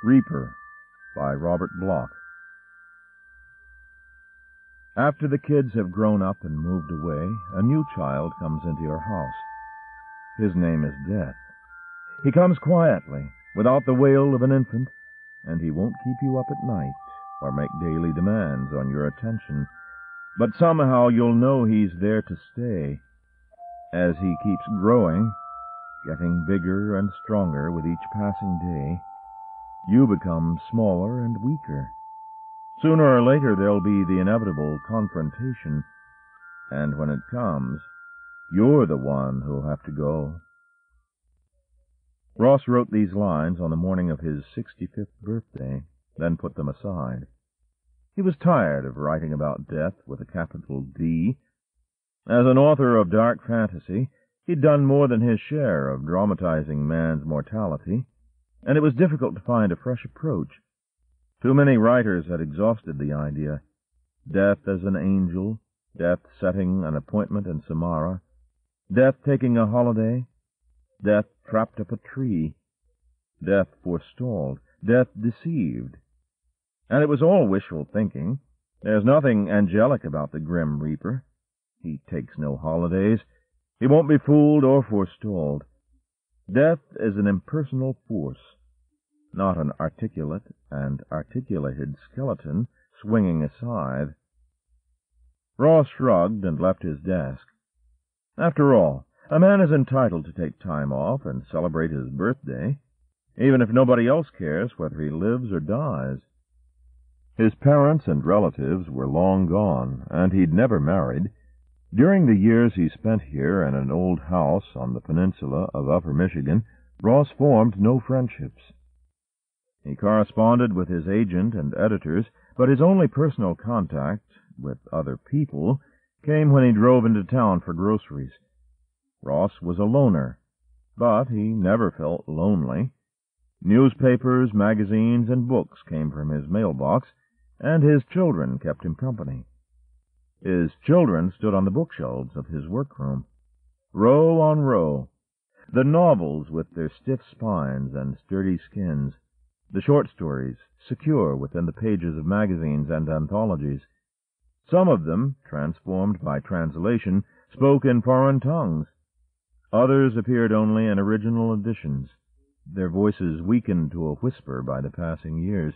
Reaper by Robert Bloch. After the kids have grown up and moved away, a new child comes into your house. His name is Death. He comes quietly, without the wail of an infant, and he won't keep you up at night or make daily demands on your attention. But somehow you'll know he's there to stay. As he keeps growing, getting bigger and stronger with each passing day, you become smaller and weaker. Sooner or later there'll be the inevitable confrontation, and when it comes, you're the one who'll have to go. Ross wrote these lines on the morning of his 65th birthday, then put them aside. He was tired of writing about death with a capital D. As an author of dark fantasy, he'd done more than his share of dramatizing man's mortality, and it was difficult to find a fresh approach. Too many writers had exhausted the idea. Death as an angel, death setting an appointment in Samara, death taking a holiday, death trapped up a tree, death forestalled, death deceived. And it was all wishful thinking. There's nothing angelic about the grim reaper. He takes no holidays. He won't be fooled or forestalled. Death is an impersonal force, not an articulate and articulated skeleton swinging a scythe. Ross shrugged and left his desk. After all, a man is entitled to take time off and celebrate his birthday, even if nobody else cares whether he lives or dies. His parents and relatives were long gone, and he'd never married. During the years he spent here in an old house on the peninsula of Upper Michigan, Ross formed no friendships. He corresponded with his agent and editors, but his only personal contact with other people came when he drove into town for groceries. Ross was a loner, but he never felt lonely. Newspapers, magazines, and books came from his mailbox, and his children kept him company. His children stood on the bookshelves of his workroom, row on row, the novels with their stiff spines and sturdy skins, the short stories secure within the pages of magazines and anthologies. Some of them, transformed by translation, spoke in foreign tongues. Others appeared only in original editions, their voices weakened to a whisper by the passing years.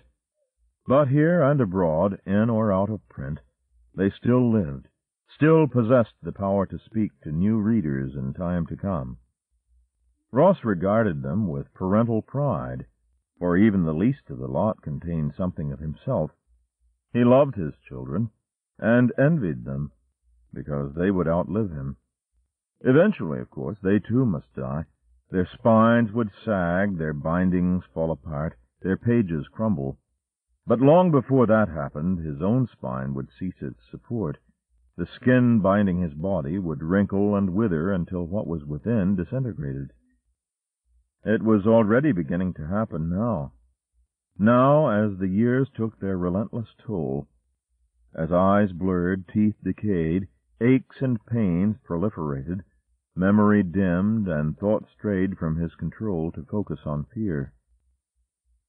But here and abroad, in or out of print, they still lived, still possessed the power to speak to new readers in time to come. Ross regarded them with parental pride, for even the least of the lot contained something of himself. He loved his children, and envied them, because they would outlive him. Eventually, of course, they too must die. Their spines would sag, their bindings fall apart, their pages crumble. But long before that happened, his own spine would cease its support. The skin binding his body would wrinkle and wither until what was within disintegrated. It was already beginning to happen now. Now, as the years took their relentless toll, as eyes blurred, teeth decayed, aches and pains proliferated, memory dimmed, and thought strayed from his control to focus on fear.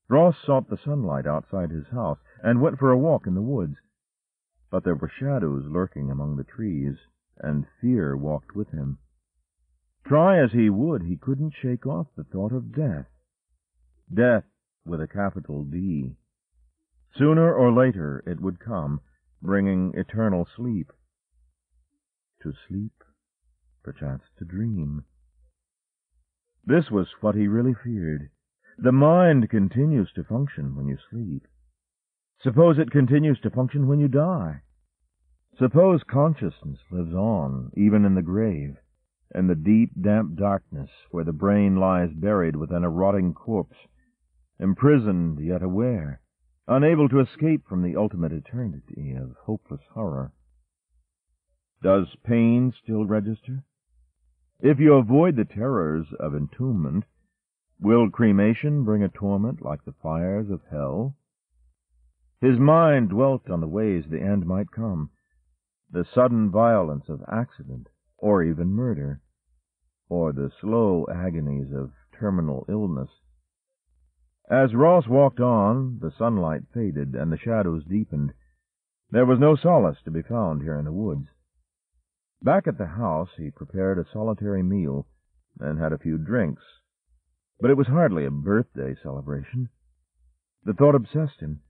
Ross sought the sunlight outside his house and went for a walk in the woods. But there were shadows lurking among the trees, and fear walked with him. Try as he would, he couldn't shake off the thought of death. Death with a capital D. Sooner or later it would come, bringing eternal sleep. To sleep, perchance to dream. This was what he really feared. The mind continues to function when you sleep. Suppose it continues to function when you die. Suppose consciousness lives on, even in the grave, in the deep, damp darkness where the brain lies buried within a rotting corpse, imprisoned yet aware, unable to escape from the ultimate eternity of hopeless horror. Does pain still register? If you avoid the terrors of entombment, will cremation bring a torment like the fires of hell? His mind dwelt on the ways the end might come, the sudden violence of accident, or even murder, or the slow agonies of terminal illness. As Ross walked on, the sunlight faded and the shadows deepened. There was no solace to be found here in the woods. Back at the house, he prepared a solitary meal and had a few drinks. But it was hardly a birthday celebration. The thought obsessed him.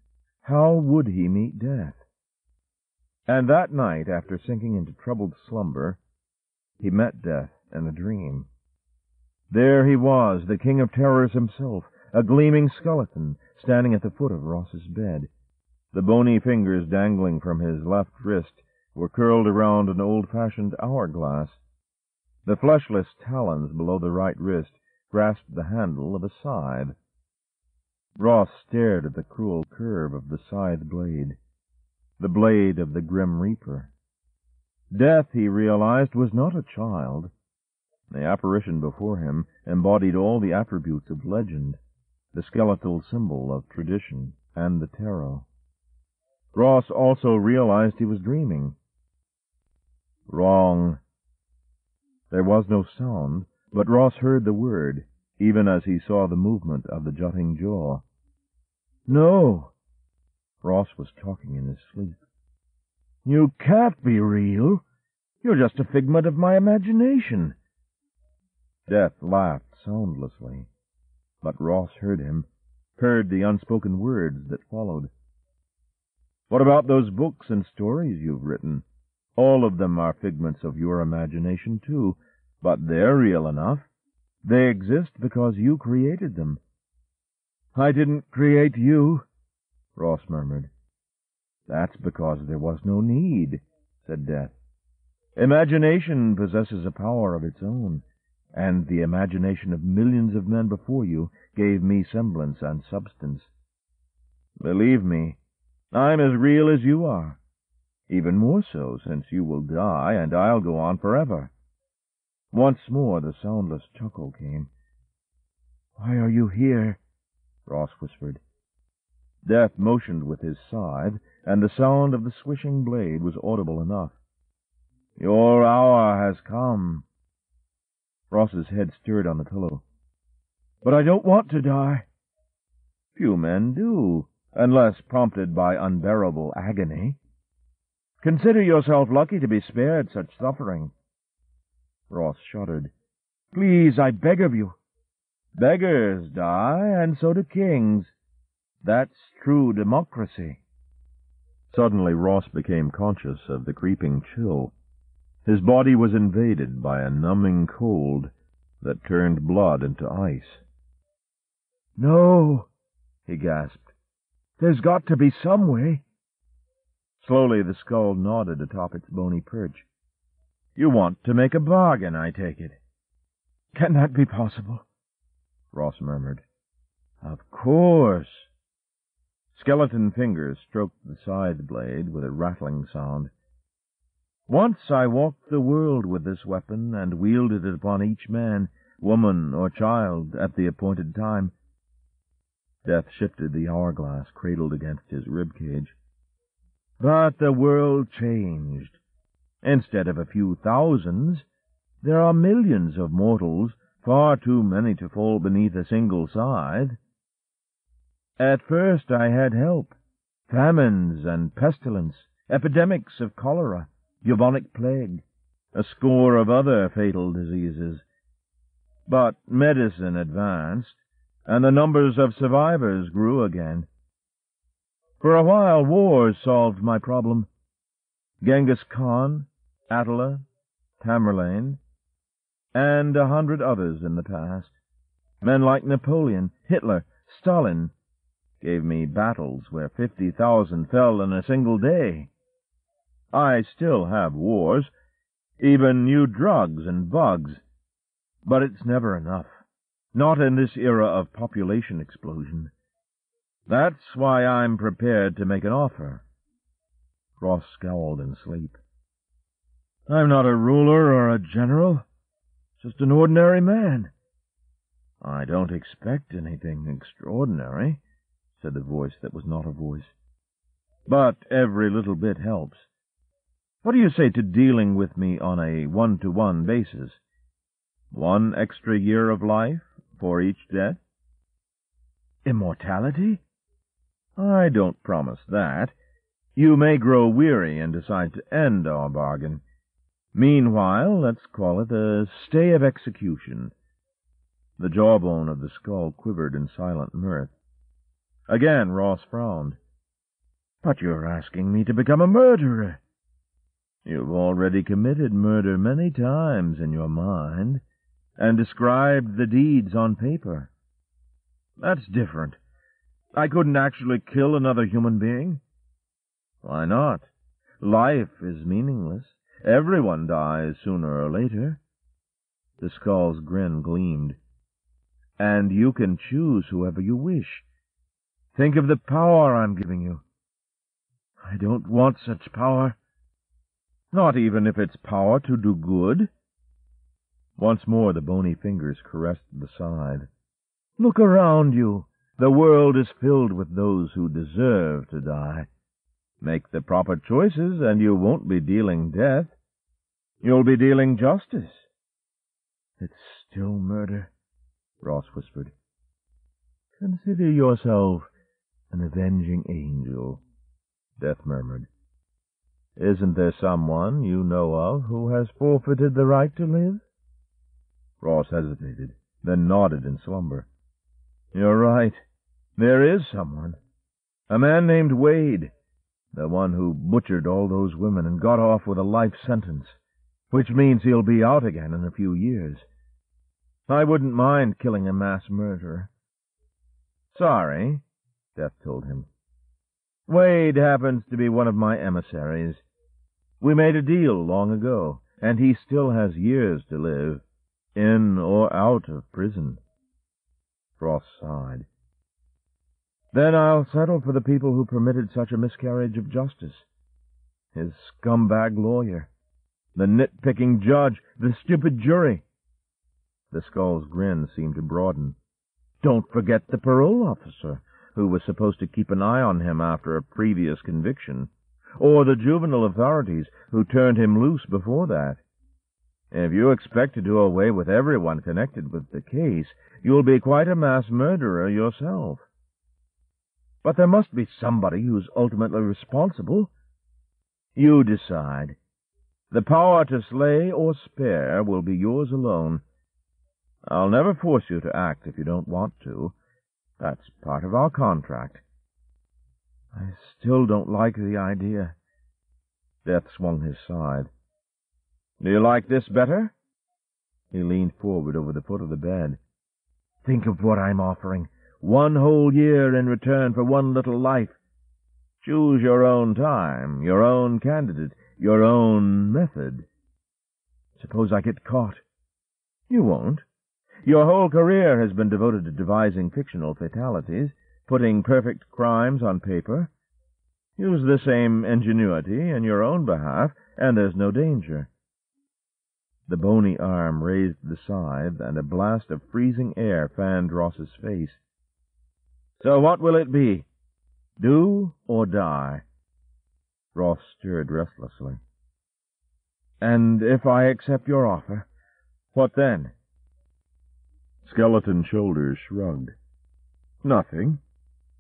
How would he meet death? And that night, after sinking into troubled slumber, he met death in a dream. There he was, the king of terrors himself, a gleaming skeleton, standing at the foot of Ross's bed. The bony fingers dangling from his left wrist were curled around an old-fashioned hourglass. The fleshless talons below the right wrist grasped the handle of a scythe. Ross stared at the cruel curve of the scythe blade, the blade of the Grim Reaper. Death, he realized, was not a child. The apparition before him embodied all the attributes of legend, the skeletal symbol of tradition and the tarot. Ross also realized he was dreaming. Wrong. There was no sound, but Ross heard the word, even as he saw the movement of the jutting jaw. No. Ross was talking in his sleep. You can't be real. You're just a figment of my imagination. Death laughed soundlessly, but Ross heard him, heard the unspoken words that followed. What about those books and stories you've written? All of them are figments of your imagination, too, but they're real enough. They exist because you created them. I didn't create you, Ross murmured. That's because there was no need, said Death. Imagination possesses a power of its own, and the imagination of millions of men before you gave me semblance and substance. Believe me, I'm as real as you are, even more so since you will die and I'll go on forever. Once more the soundless chuckle came. Why are you here? Ross whispered. Death motioned with his scythe, and the sound of the swishing blade was audible enough. Your hour has come. Ross's head stirred on the pillow. But I don't want to die. Few men do, unless prompted by unbearable agony. Consider yourself lucky to be spared such suffering. Ross shuddered. Please, I beg of you. Beggars die, and so do kings. That's true democracy. Suddenly Ross became conscious of the creeping chill. His body was invaded by a numbing cold that turned blood into ice. No, he gasped. There's got to be some way. Slowly the skull nodded atop its bony perch. You want to make a bargain, I take it. Can that be possible? Ross murmured. Of course. Skeleton fingers stroked the scythe blade with a rattling sound. Once I walked the world with this weapon and wielded it upon each man, woman, or child at the appointed time. Death shifted the hourglass cradled against his rib-cage. But the world changed. Instead of a few thousands, there are millions of mortals, far too many to fall beneath a single scythe. At first I had help, famines and pestilence, epidemics of cholera, bubonic plague, a score of other fatal diseases. But medicine advanced, and the numbers of survivors grew again. For a while wars solved my problem. Genghis Khan, Attila, Tamerlane, and 100 others in the past. Men like Napoleon, Hitler, Stalin, gave me battles where 50,000 fell in a single day. I still have wars, even new drugs and bugs, but it's never enough. Not in this era of population explosion. That's why I'm prepared to make an offer. Ross scowled in sleep. I'm not a ruler or a general, just an ordinary man. I don't expect anything extraordinary, said the voice that was not a voice. But every little bit helps. What do you say to dealing with me on a one-to-one basis? 1 extra year of life for each death? Immortality? I don't promise that. You may grow weary and decide to end our bargain. Meanwhile, let's call it a stay of execution. The jawbone of the skull quivered in silent mirth. Again Ross frowned. But you're asking me to become a murderer. You've already committed murder many times in your mind, and described the deeds on paper. That's different. I couldn't actually kill another human being. Why not? Life is meaningless. Everyone dies sooner or later. The skull's grin gleamed. And you can choose whoever you wish. Think of the power I'm giving you. I don't want such power. Not even if it's power to do good. Once more the bony fingers caressed the side. Look around you. The world is filled with those who deserve to die. Make the proper choices, and you won't be dealing death. You'll be dealing justice. It's still murder, Ross whispered. Consider yourself an avenging angel, Death murmured. Isn't there someone you know of who has forfeited the right to live? Ross hesitated, then nodded in slumber. You're right. There is someone. A man named Wade, the one who butchered all those women and got off with a life sentence, which means he'll be out again in a few years. I wouldn't mind killing a mass murderer. Sorry, Death told him. Wade happens to be one of my emissaries. We made a deal long ago, and he still has years to live, in or out of prison. Ross sighed. Then I'll settle for the people who permitted such a miscarriage of justice. His scumbag lawyer, the nitpicking judge, the stupid jury. The skull's grin seemed to broaden. Don't forget the parole officer, who was supposed to keep an eye on him after a previous conviction, or the juvenile authorities who turned him loose before that. If you expect to do away with everyone connected with the case, you'll be quite a mass murderer yourself. But there must be somebody who's ultimately responsible. You decide. The power to slay or spare will be yours alone. I'll never force you to act if you don't want to. That's part of our contract. I still don't like the idea. Death swung his side. Do you like this better? He leaned forward over the foot of the bed. Think of what I'm offering. 1 whole year in return for 1 little life. Choose your own time, your own candidate, your own method. Suppose I get caught. You won't. Your whole career has been devoted to devising fictional fatalities, putting perfect crimes on paper. Use the same ingenuity in your own behalf, and there's no danger. The bony arm raised the scythe, and a blast of freezing air fanned Ross's face. So what will it be? Do or die? Ross stirred restlessly. And if I accept your offer, what then? Skeleton shoulders shrugged. Nothing.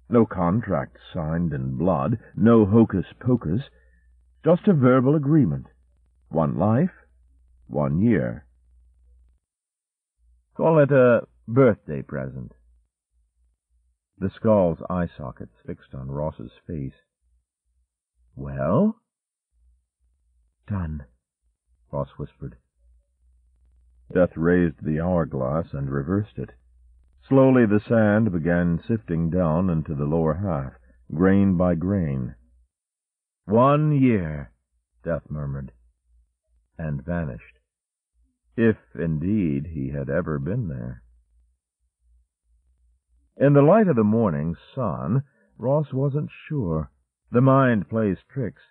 No contract signed in blood, no hocus-pocus, just a verbal agreement. 1 life, 1 year. Call it a birthday present. The skull's eye sockets fixed on Ross's face. Well? Done, Ross whispered. Death raised the hourglass and reversed it. Slowly the sand began sifting down into the lower half, grain by grain. 1 year, Death murmured, and vanished. If, indeed, he had ever been there. In the light of the morning sun, Ross wasn't sure. The mind plays tricks.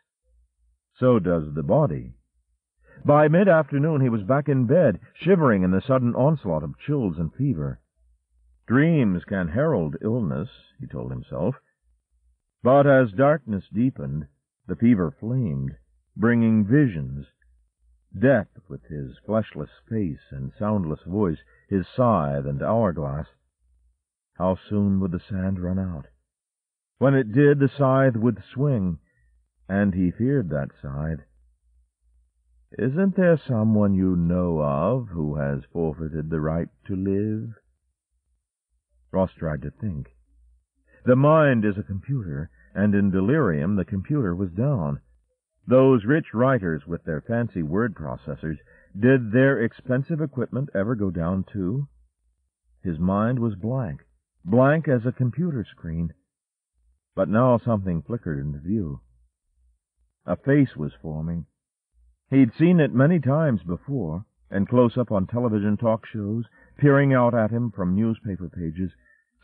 So does the body. By mid-afternoon he was back in bed, shivering in the sudden onslaught of chills and fever. Dreams can herald illness, he told himself. But as darkness deepened, the fever flamed, bringing visions. Death with his fleshless face and soundless voice, his scythe and hourglass. How soon would the sand run out? When it did, the scythe would swing, and he feared that scythe. Isn't there someone you know of who has forfeited the right to live? Ross tried to think. The mind is a computer, and in delirium the computer was down. Those rich writers with their fancy word processors, did their expensive equipment ever go down too? His mind was blank, blank as a computer screen. But now something flickered into view. A face was forming. He'd seen it many times before, and close up on television talk shows, peering out at him from newspaper pages,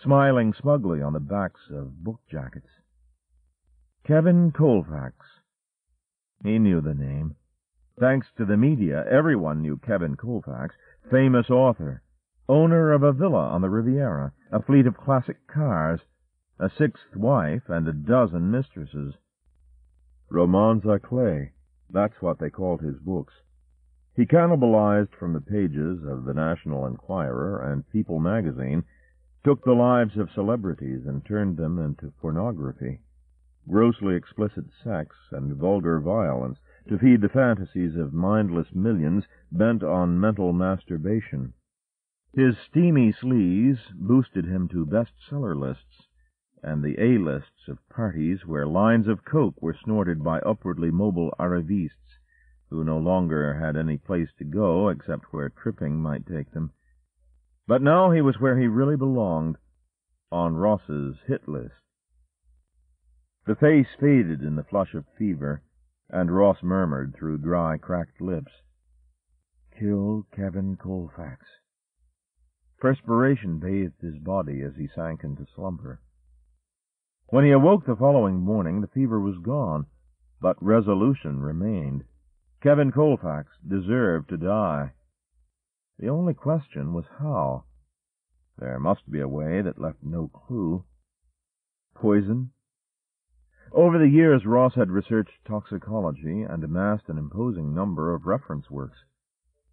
smiling smugly on the backs of book jackets. Kevin Colfax. He knew the name. Thanks to the media, everyone knew Kevin Colfax, famous author, owner of a villa on the Riviera, a fleet of classic cars, a sixth wife, and a dozen mistresses. Romans à clef, that's what they called his books. He cannibalized from the pages of the National Enquirer and People magazine, took the lives of celebrities and turned them into pornography, grossly explicit sex and vulgar violence to feed the fantasies of mindless millions bent on mental masturbation. His steamy sleaze boosted him to bestseller lists and the A-lists of parties where lines of coke were snorted by upwardly mobile arrivistes who no longer had any place to go except where tripping might take them. But now he was where he really belonged, on Ross's hit list. The face faded in the flush of fever, and Ross murmured through dry, cracked lips, "Kill Kevin Colfax." Perspiration bathed his body as he sank into slumber. When he awoke the following morning, the fever was gone, but resolution remained. Kevin Colfax deserved to die. The only question was how. There must be a way that left no clue. Poison? Over the years, Ross had researched toxicology and amassed an imposing number of reference works.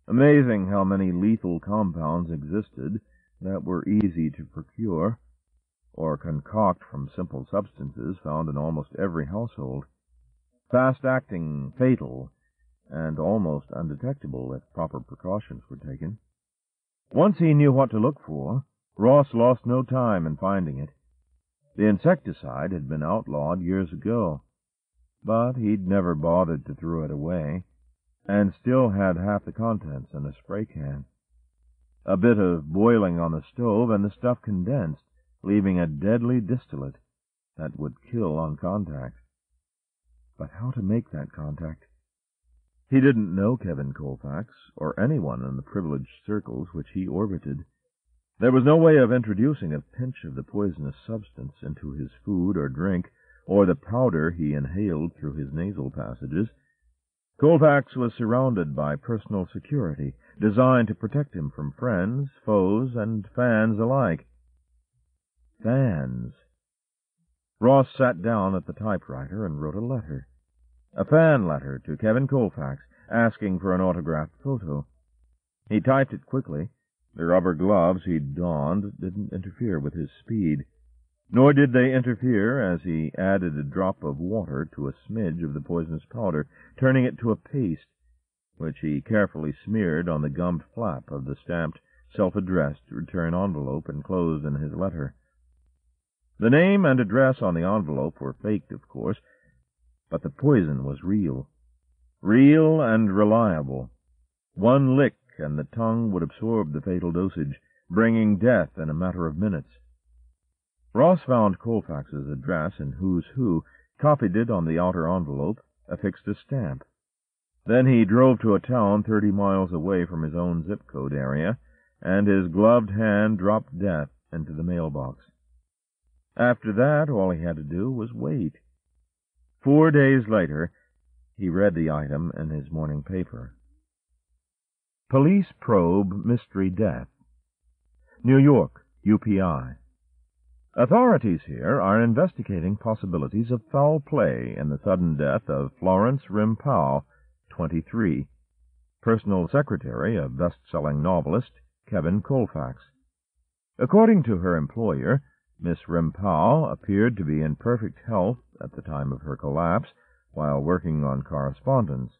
Amazing how many lethal compounds existed that were easy to procure, or concoct from simple substances found in almost every household. Fast-acting, fatal, and almost undetectable if proper precautions were taken. Once he knew what to look for, Ross lost no time in finding it. The insecticide had been outlawed years ago, but he'd never bothered to throw it away, and still had half the contents in a spray can. A bit of boiling on the stove, and the stuff condensed, leaving a deadly distillate that would kill on contact. But how to make that contact? He didn't know Kevin Colfax, or anyone in the privileged circles which he orbited. There was no way of introducing a pinch of the poisonous substance into his food or drink, or the powder he inhaled through his nasal passages. Colfax was surrounded by personal security, designed to protect him from friends, foes, and fans alike. Fans. Ross sat down at the typewriter and wrote a letter. A fan letter to Kevin Colfax, asking for an autographed photo. He typed it quickly. The rubber gloves he'd donned didn't interfere with his speed, nor did they interfere as he added a drop of water to a smidge of the poisonous powder, turning it to a paste, which he carefully smeared on the gummed flap of the stamped, self-addressed return envelope enclosed in his letter. The name and address on the envelope were faked, of course, but the poison was real. Real and reliable. One lick and the tongue would absorb the fatal dosage, bringing death in a matter of minutes. Ross found Colfax's address in Who's Who, copied it on the outer envelope, affixed a stamp. Then he drove to a town 30 miles away from his own zip code area, and his gloved hand dropped death into the mailbox. After that, all he had to do was wait. 4 days later, he read the item in his morning paper. Police probe mystery death. New York, UPI. Authorities here are investigating possibilities of foul play in the sudden death of Florence Rimpau, 23, personal secretary of best-selling novelist Kevin Colfax. According to her employer, Miss Rimpau appeared to be in perfect health at the time of her collapse while working on correspondence.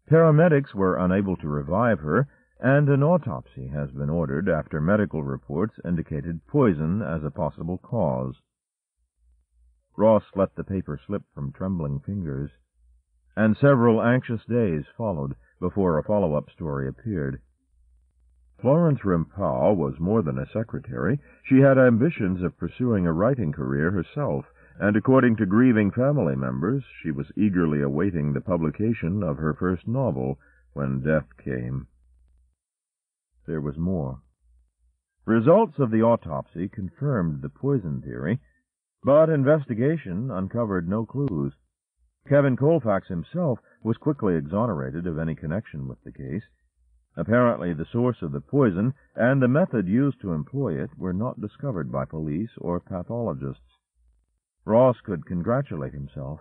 Paramedics were unable to revive her, and an autopsy has been ordered after medical reports indicated poison as a possible cause. Ross let the paper slip from trembling fingers, and several anxious days followed before a follow-up story appeared. Florence Rimpau was more than a secretary. She had ambitions of pursuing a writing career herself, and according to grieving family members, she was eagerly awaiting the publication of her first novel when death came. There was more. Results of the autopsy confirmed the poison theory, but investigation uncovered no clues. Kevin Colfax himself was quickly exonerated of any connection with the case. Apparently the source of the poison and the method used to employ it were not discovered by police or pathologists. Ross could congratulate himself.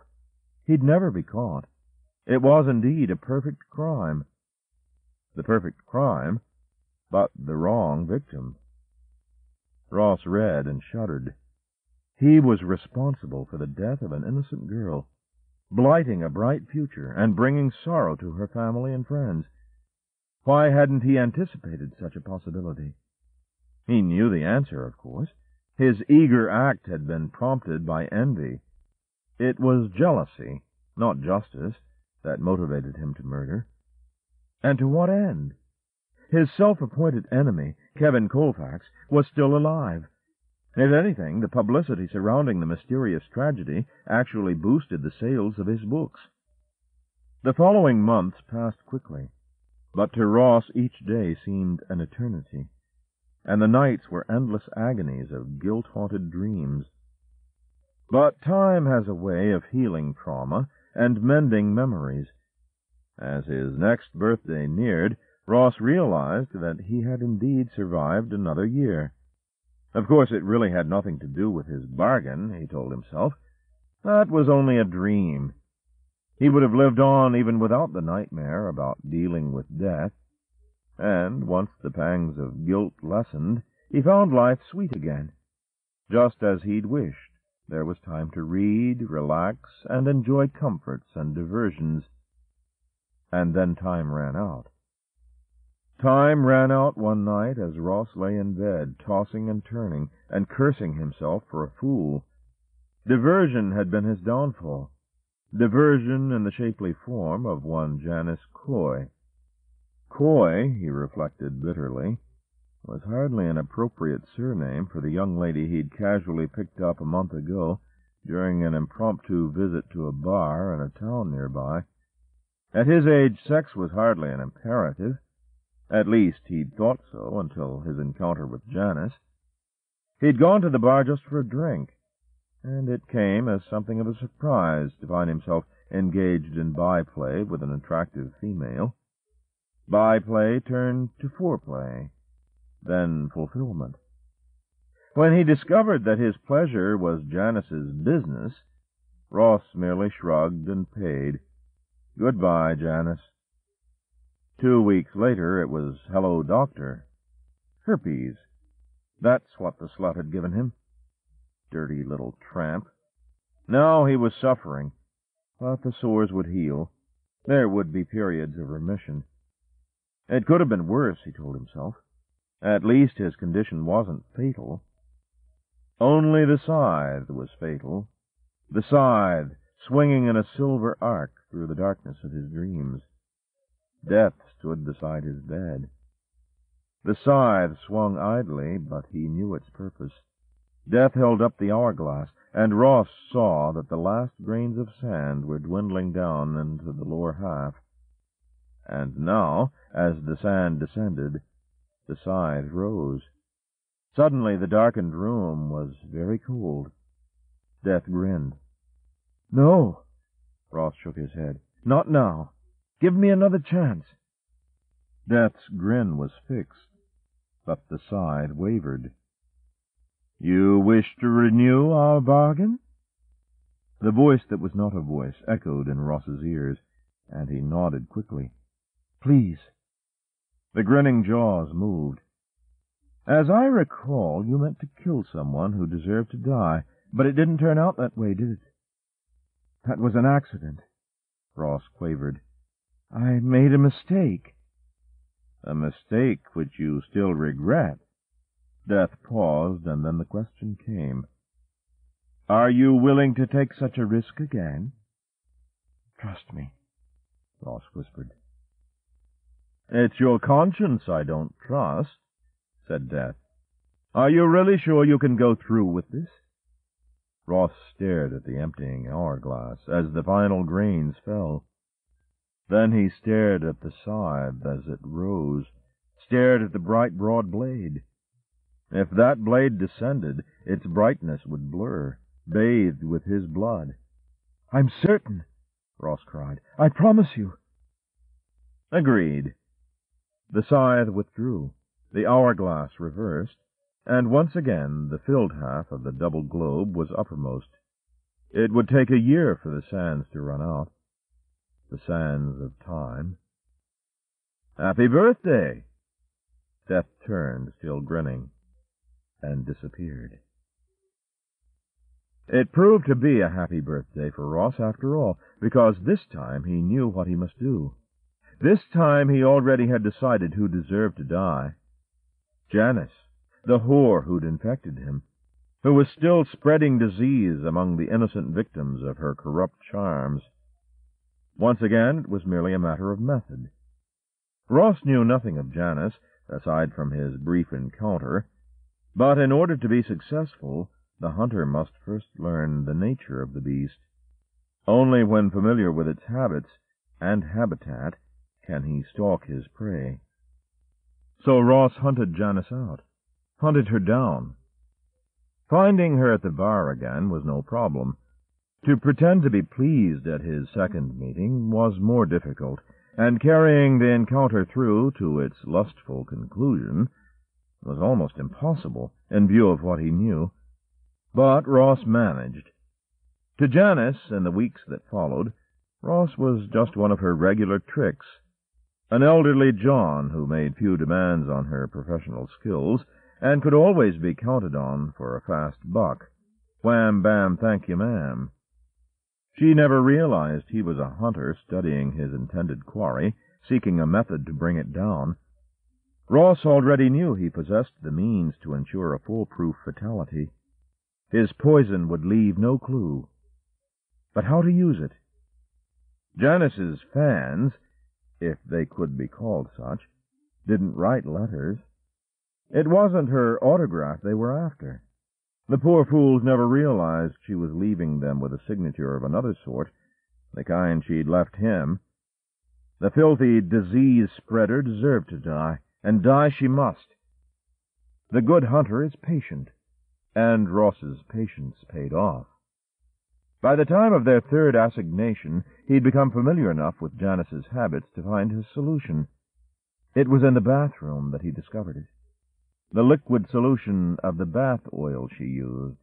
He'd never be caught. It was indeed a perfect crime. The perfect crime, but the wrong victim. Ross read and shuddered. He was responsible for the death of an innocent girl, blighting a bright future and bringing sorrow to her family and friends. Why hadn't he anticipated such a possibility? He knew the answer, of course. His eager act had been prompted by envy. It was jealousy, not justice, that motivated him to murder. And to what end? His self-appointed enemy, Kevin Colfax, was still alive. If anything, the publicity surrounding the mysterious tragedy actually boosted the sales of his books. The following months passed quickly, but to Ross each day seemed an eternity, and the nights were endless agonies of guilt-haunted dreams. But time has a way of healing trauma and mending memories. As his next birthday neared, Ross realized that he had indeed survived another year. Of course, it really had nothing to do with his bargain, he told himself. That was only a dream. He would have lived on even without the nightmare about dealing with death. And once the pangs of guilt lessened, he found life sweet again. Just as he'd wished, there was time to read, relax, and enjoy comforts and diversions. And then time ran out. Time ran out one night as Ross lay in bed, tossing and turning, and cursing himself for a fool. Diversion had been his downfall. Diversion in the shapely form of one Janice Coy. Coy, he reflected bitterly, was hardly an appropriate surname for the young lady he'd casually picked up a month ago during an impromptu visit to a bar in a town nearby. At his age, sex was hardly an imperative. At least, he'd thought so until his encounter with Janice. He'd gone to the bar just for a drink, and it came as something of a surprise to find himself engaged in byplay with an attractive female. Byplay turned to foreplay, then fulfillment. When he discovered that his pleasure was Janice's business, Ross merely shrugged and paid. Goodbye, Janice. 2 weeks later, it was hello, doctor. Herpes. That's what the slut had given him. Dirty little tramp. Now he was suffering, but the sores would heal. There would be periods of remission. It could have been worse, he told himself. At least his condition wasn't fatal. Only the scythe was fatal. The scythe, swinging in a silver arc through the darkness of his dreams. Death stood beside his bed. The scythe swung idly, but he knew its purpose. Death held up the hourglass, and Ross saw that the last grains of sand were dwindling down into the lower half. And now, as the sand descended, the scythe rose. Suddenly the darkened room was very cold. Death grinned. "No," Ross shook his head. "Not now. Give me another chance." Death's grin was fixed, but the scythe wavered. "You wish to renew our bargain?" The voice that was not a voice echoed in Ross's ears, and he nodded quickly. "Please." The grinning jaws moved. As I recall, you meant to kill someone who deserved to die, but it didn't turn out that way, did it? That was an accident, Ross quavered. I made a mistake. A mistake which you still regret? Death paused, and then the question came. Are you willing to take such a risk again? Trust me, Ross whispered. It's your conscience I don't trust, said Death. Are you really sure you can go through with this? Ross stared at the emptying hourglass as the final grains fell. Then he stared at the scythe as it rose, stared at the bright, broad blade. If that blade descended, its brightness would blur, bathed with his blood. I'm certain, Ross cried. I promise you. Agreed. The scythe withdrew, the hourglass reversed, and once again the filled half of the double globe was uppermost. It would take a year for the sands to run out. The sands of time. Happy birthday! Death turned, still grinning, and disappeared. It proved to be a happy birthday for Ross after all, because this time he knew what he must do. This time he already had decided who deserved to die. Janice, the whore who'd infected him, who was still spreading disease among the innocent victims of her corrupt charms. Once again, it was merely a matter of method. Ross knew nothing of Janice, aside from his brief encounter, but in order to be successful, the hunter must first learn the nature of the beast. Only when familiar with its habits and habitat can he stalk his prey. So Ross hunted Janice out, hunted her down. Finding her at the bar again was no problem. To pretend to be pleased at his second meeting was more difficult, and carrying the encounter through to its lustful conclusion was almost impossible in view of what he knew. But Ross managed. To Janice, in the weeks that followed, Ross was just one of her regular tricks, an elderly John who made few demands on her professional skills and could always be counted on for a fast buck. Wham, bam, thank you, ma'am. She never realized he was a hunter studying his intended quarry, seeking a method to bring it down. Ross already knew he possessed the means to ensure a foolproof fatality. His poison would leave no clue. But how to use it? Janice's fans, if they could be called such, didn't write letters. It wasn't her autograph they were after. The poor fools never realized she was leaving them with a signature of another sort, the kind she'd left him. The filthy disease spreader deserved to die, and die she must. The good hunter is patient, and Ross's patience paid off. By the time of their third assignation, he'd become familiar enough with Janice's habits to find his solution. It was in the bathroom that he discovered it. The liquid solution of the bath oil she used,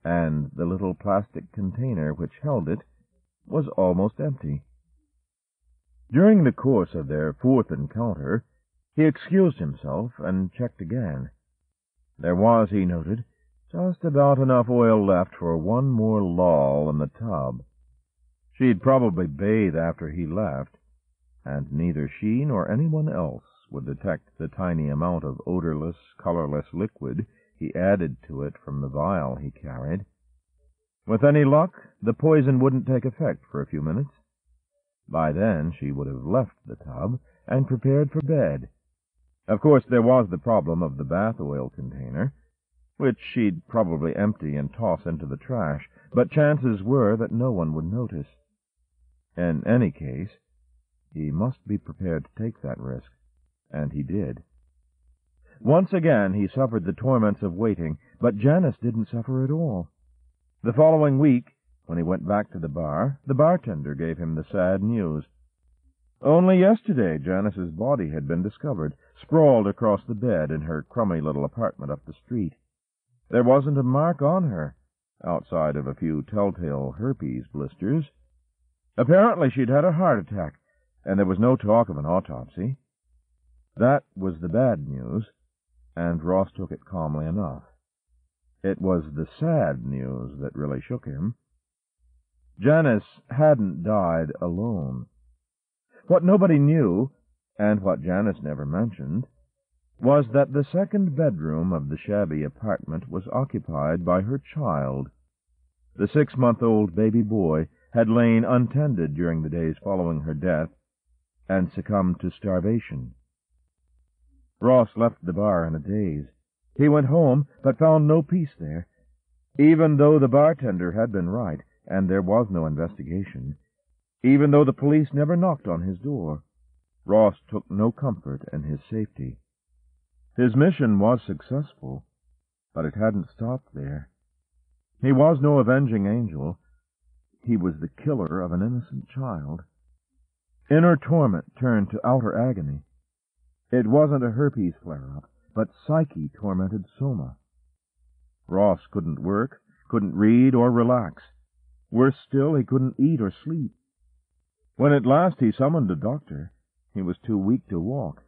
and the little plastic container which held it was almost empty. During the course of their fourth encounter, he excused himself and checked again. There was, he noted, just about enough oil left for one more loll in the tub. She'd probably bathe after he left, and neither she nor anyone else would detect the tiny amount of odorless, colorless liquid he added to it from the vial he carried. With any luck, the poison wouldn't take effect for a few minutes. By then she would have left the tub and prepared for bed. Of course, there was the problem of the bath oil container, which she'd probably empty and toss into the trash, but chances were that no one would notice. In any case, he must be prepared to take that risk. And he did. Once again he suffered the torments of waiting, but Janice didn't suffer at all. The following week, when he went back to the bar, the bartender gave him the sad news. Only yesterday Janice's body had been discovered, sprawled across the bed in her crummy little apartment up the street. There wasn't a mark on her, outside of a few telltale herpes blisters. Apparently she'd had a heart attack, and there was no talk of an autopsy. That was the bad news. and Ross took it calmly enough. It was the sad news that really shook him. Janice hadn't died alone. What nobody knew, and what Janice never mentioned, was that the second bedroom of the shabby apartment was occupied by her child. The 6-month-old baby boy had lain untended during the days following her death and succumbed to starvation. Ross left the bar in a daze. He went home, but found no peace there. Even though the bartender had been right, and there was no investigation, even though the police never knocked on his door, Ross took no comfort in his safety. His mission was successful, but it hadn't stopped there. He was no avenging angel. He was the killer of an innocent child. Inner torment turned to outer agony. It wasn't a herpes flare-up, but psyche-tormented soma. Ross couldn't work, couldn't read or relax. Worse still, he couldn't eat or sleep. When at last he summoned a doctor, he was too weak to walk.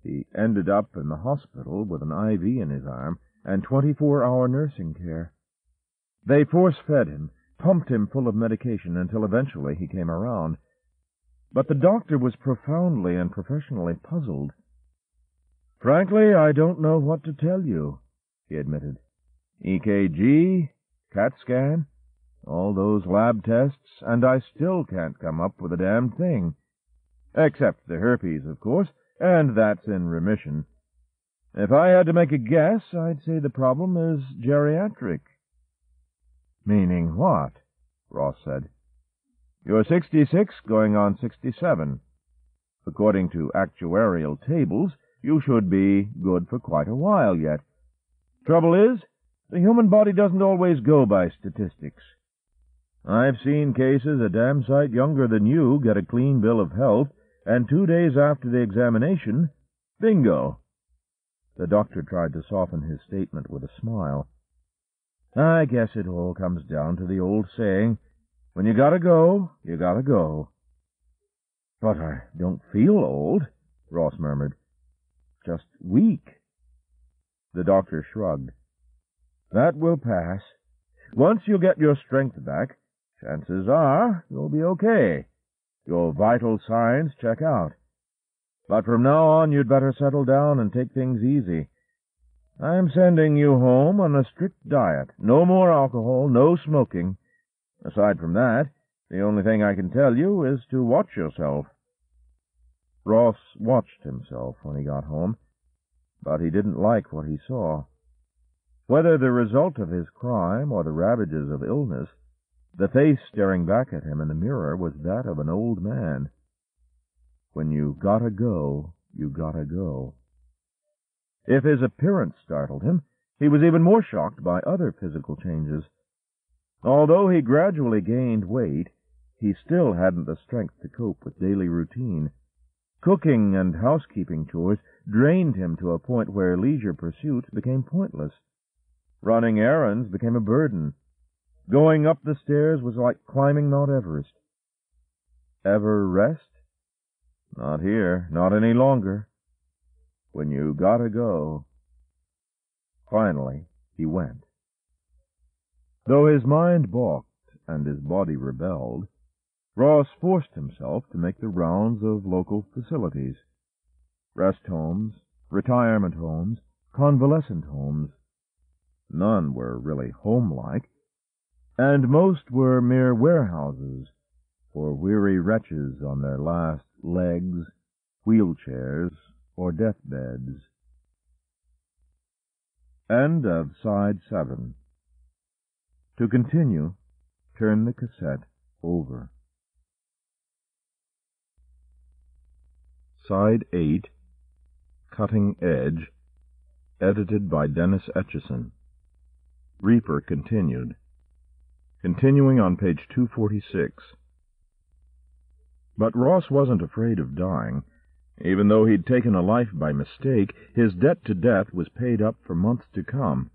He ended up in the hospital with an IV in his arm and 24-hour nursing care. They force-fed him, pumped him full of medication until eventually he came around. But the doctor was profoundly and professionally puzzled. "Frankly, I don't know what to tell you," he admitted. "EKG, CAT scan, all those lab tests, and I still can't come up with a damn thing. Except the herpes, of course, and that's in remission. If I had to make a guess, I'd say the problem is geriatric." "Meaning what?" Ross said. "You're 66, going on 67. According to actuarial tables, you should be good for quite a while yet. Trouble is, the human body doesn't always go by statistics. I've seen cases a damn sight younger than you get a clean bill of health, and 2 days after the examination, bingo." The doctor tried to soften his statement with a smile. "I guess it all comes down to the old saying, when you gotta go, you gotta go." "But I don't feel old," Ross murmured. "Just weak." The doctor shrugged. "That will pass. Once you get your strength back, chances are you'll be okay. Your vital signs check out. But from now on, you'd better settle down and take things easy. I'm sending you home on a strict diet. No more alcohol, no smoking. Aside from that, the only thing I can tell you is to watch yourself." Ross watched himself when he got home, but he didn't like what he saw. Whether the result of his crime or the ravages of illness, the face staring back at him in the mirror was that of an old man. When you gotta go, you gotta go. If his appearance startled him, he was even more shocked by other physical changes. Although he gradually gained weight, he still hadn't the strength to cope with daily routine. Cooking and housekeeping chores drained him to a point where leisure pursuits became pointless. Running errands became a burden. Going up the stairs was like climbing Mount Everest. Ever rest? Not here, not any longer. When you gotta go. Finally, he went. Though his mind balked and his body rebelled, Ross forced himself to make the rounds of local facilities. Rest homes, retirement homes, convalescent homes. None were really home-like, and most were mere warehouses for weary wretches on their last legs, wheelchairs, or deathbeds. End of Side 7. To continue, turn the cassette over. Side 8, Cutting Edge, edited by Dennis Etchison. Reaper continued. Continuing on page 246. But Ross wasn't afraid of dying. Even though he'd taken a life by mistake, his debt to death was paid up for months to come,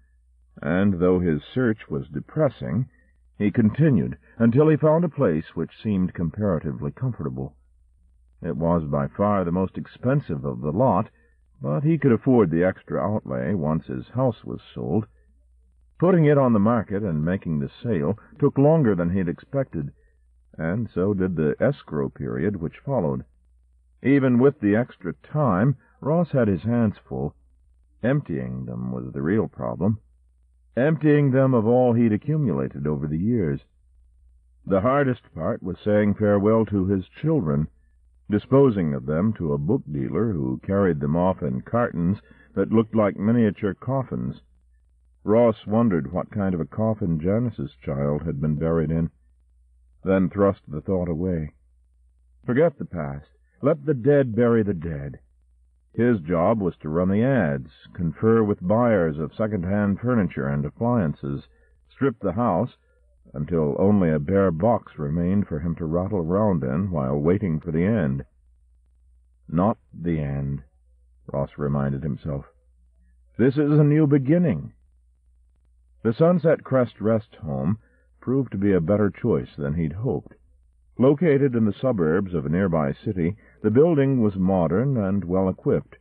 and though his search was depressing, he continued until he found a place which seemed comparatively comfortable. It was by far the most expensive of the lot, but he could afford the extra outlay once his house was sold. Putting it on the market and making the sale took longer than he had expected, and so did the escrow period which followed. Even with the extra time, Ross had his hands full. Emptying them was the real problem. Emptying them of all he'd accumulated over the years. The hardest part was saying farewell to his children, disposing of them to a book dealer who carried them off in cartons that looked like miniature coffins. Ross wondered what kind of a coffin Janice's child had been buried in, then thrust the thought away. Forget the past. Let the dead bury the dead. His job was to run the ads, confer with buyers of second-hand furniture and appliances, strip the house until only a bare box remained for him to rattle around in while waiting for the end. Not the end, Ross reminded himself. This is a new beginning. The Sunset Crest Rest Home proved to be a better choice than he'd hoped. Located in the suburbs of a nearby city, the building was modern and well-equipped.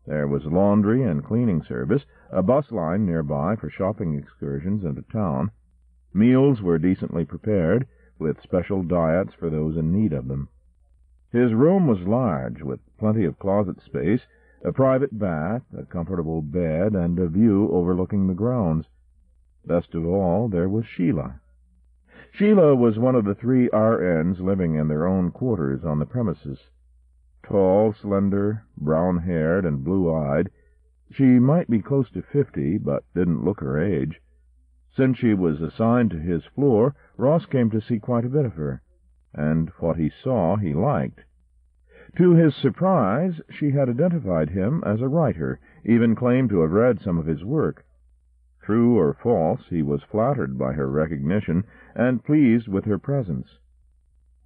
There was laundry and cleaning service, a bus line nearby for shopping excursions into town. Meals were decently prepared, with special diets for those in need of them. His room was large, with plenty of closet space, a private bath, a comfortable bed, and a view overlooking the grounds. Best of all, there was Sheila. Sheila was one of the 3 RNs living in their own quarters on the premises. Tall, slender, brown-haired, and blue-eyed, she might be close to 50, but didn't look her age. Since she was assigned to his floor, Ross came to see quite a bit of her, and what he saw he liked. To his surprise, she had identified him as a writer, even claimed to have read some of his work. True or false, he was flattered by her recognition and pleased with her presence.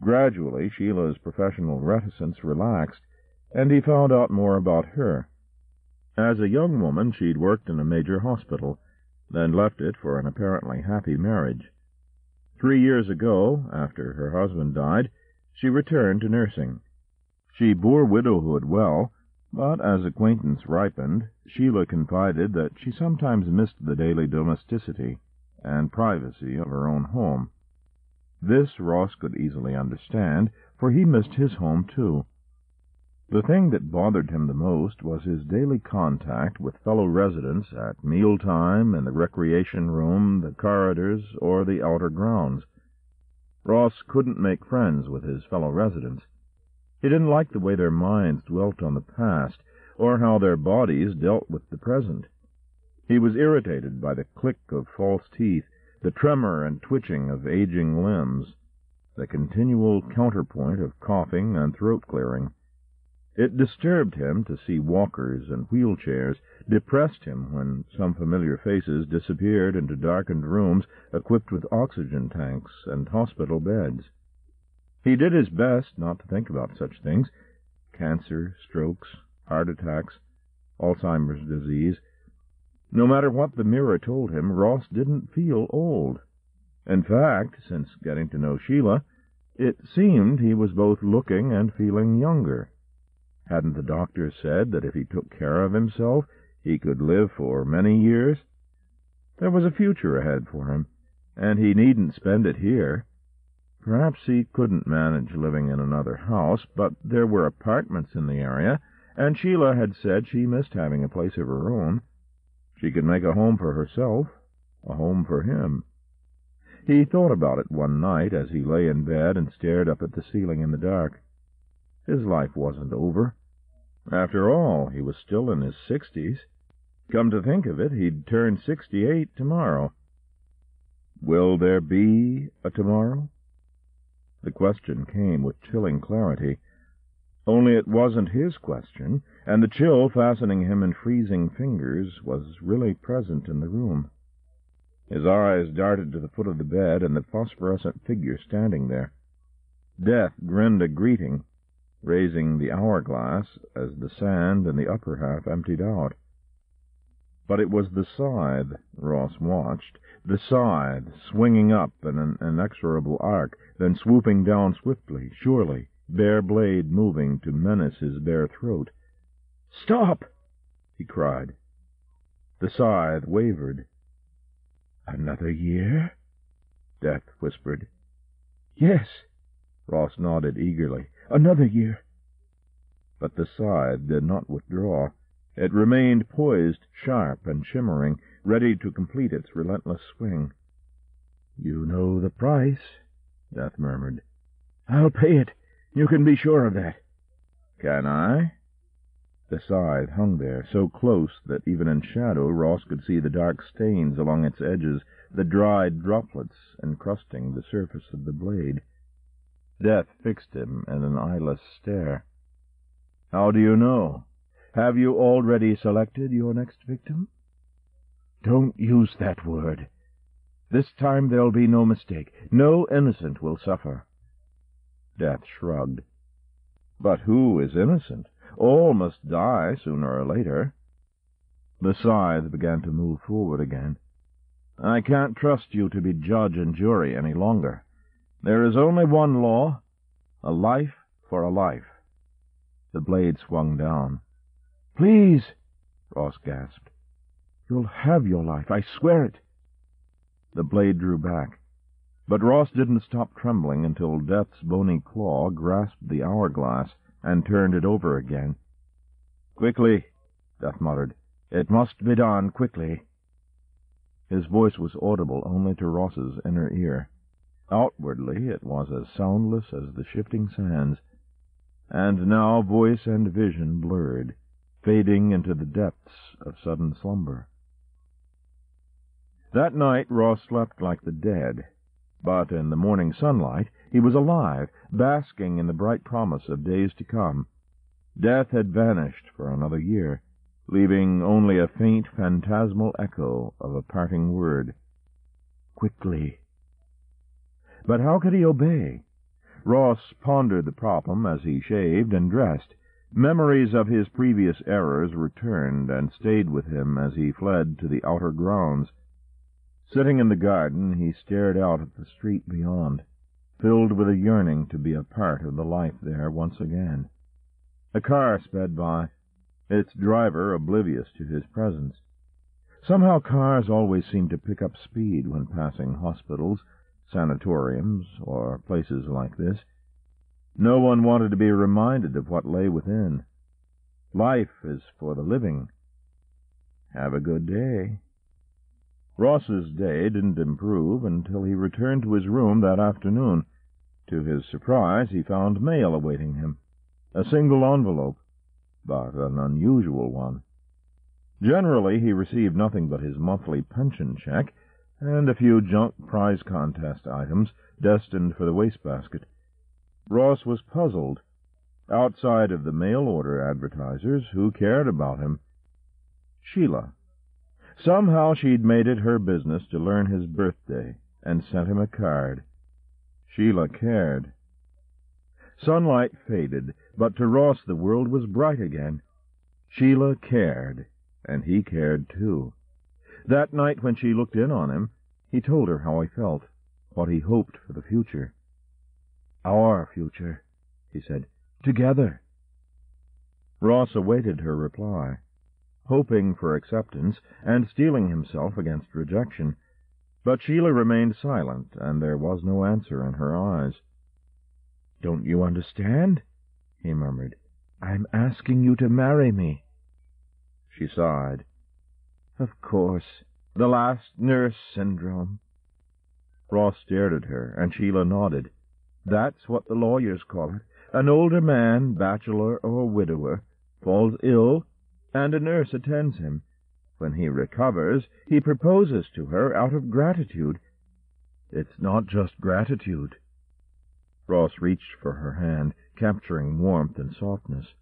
Gradually, Sheila's professional reticence relaxed, and he found out more about her. As a young woman, she'd worked in a major hospital, then left it for an apparently happy marriage. 3 years ago, after her husband died, she returned to nursing. She bore widowhood well, but as acquaintance ripened, Sheila confided that she sometimes missed the daily domesticity and privacy of her own home. This Ross could easily understand, for he missed his home too. The thing that bothered him the most was his daily contact with fellow residents at mealtime, in the recreation room, the corridors, or the outer grounds. Ross couldn't make friends with his fellow residents. He didn't like the way their minds dwelt on the past, or how their bodies dealt with the present. He was irritated by the click of false teeth, the tremor and twitching of aging limbs, the continual counterpoint of coughing and throat-clearing. It disturbed him to see walkers and wheelchairs, depressed him when some familiar faces disappeared into darkened rooms equipped with oxygen tanks and hospital beds. He did his best not to think about such things: cancer, strokes, heart attacks, Alzheimer's disease. No matter what the mirror told him, Ross didn't feel old. In fact, since getting to know Sheila, it seemed he was both looking and feeling younger. Hadn't the doctor said that if he took care of himself, he could live for many years? There was a future ahead for him, and he needn't spend it here. Perhaps he couldn't manage living in another house, but there were apartments in the area, and Sheila had said she missed having a place of her own. She could make a home for herself, a home for him. He thought about it one night as he lay in bed and stared up at the ceiling in the dark. His life wasn't over. After all, he was still in his 60s. Come to think of it, he'd turn 68 tomorrow. Will there be a tomorrow? The question came with chilling clarity. Only it wasn't his question, and the chill fastening him in freezing fingers was really present in the room. His eyes darted to the foot of the bed and the phosphorescent figure standing there. Death grinned a greeting, raising the hourglass as the sand in the upper half emptied out. But it was the scythe Ross watched, the scythe swinging up in an inexorable arc, then swooping down swiftly, surely, bare blade moving to menace his bare throat. "Stop!" he cried. The scythe wavered. "Another year?" Death whispered. "Yes." Ross nodded eagerly. "Another year." But the scythe did not withdraw. It remained poised, sharp and shimmering, ready to complete its relentless swing. "You know the price," Death murmured. "I'll pay it. You can be sure of that." Can I? The scythe hung there, so close that even in shadow Ross could see the dark stains along its edges, the dried droplets encrusting the surface of the blade. Death fixed him in an eyeless stare. "How do you know? Have you already selected your next victim?" "Don't use that word. This time there'll be no mistake. No innocent will suffer." Death shrugged. "But who is innocent? All must die sooner or later." The scythe began to move forward again. "I can't trust you to be judge and jury any longer. There is only one law, a life for a life." The blade swung down. "Please," Ross gasped. "You'll have your life, I swear it." The blade drew back. But Ross didn't stop trembling until Death's bony claw grasped the hourglass and turned it over again. "Quickly," Death muttered. "It must be done quickly." His voice was audible only to Ross's inner ear. Outwardly it was as soundless as the shifting sands. And now voice and vision blurred, fading into the depths of sudden slumber. That night Ross slept like the dead. But in the morning sunlight he was alive, basking in the bright promise of days to come. Death had vanished for another year, leaving only a faint phantasmal echo of a parting word. "Quickly." But how could he obey? Ross pondered the problem as he shaved and dressed. Memories of his previous errors returned and stayed with him as he fled to the outer grounds. Sitting in the garden, he stared out at the street beyond, filled with a yearning to be a part of the life there once again. A car sped by, its driver oblivious to his presence. Somehow cars always seemed to pick up speed when passing hospitals, sanatoriums, or places like this. No one wanted to be reminded of what lay within. Life is for the living. Have a good day. Ross's day didn't improve until he returned to his room that afternoon. To his surprise, he found mail awaiting him. A single envelope, but an unusual one. Generally, he received nothing but his monthly pension check and a few junk prize contest items destined for the wastebasket. Ross was puzzled. Outside of the mail-order advertisers, who cared about him? Sheila. Somehow she'd made it her business to learn his birthday and sent him a card. Sheila cared. Sunlight faded, but to Ross the world was bright again. Sheila cared, and he cared too. That night when she looked in on him, he told her how he felt, what he hoped for the future. "Our future," he said. "Together." Ross awaited her reply, hoping for acceptance and steeling himself against rejection. But Sheila remained silent, and there was no answer in her eyes. "Don't you understand?" he murmured. "I'm asking you to marry me." She sighed. "Of course, the last nurse syndrome." Ross stared at her, and Sheila nodded. "That's what the lawyers call it. An older man, bachelor or widower, falls ill, and a nurse attends him. When he recovers, he proposes to her out of gratitude. It's not just gratitude." Ross reached for her hand, capturing warmth and softness.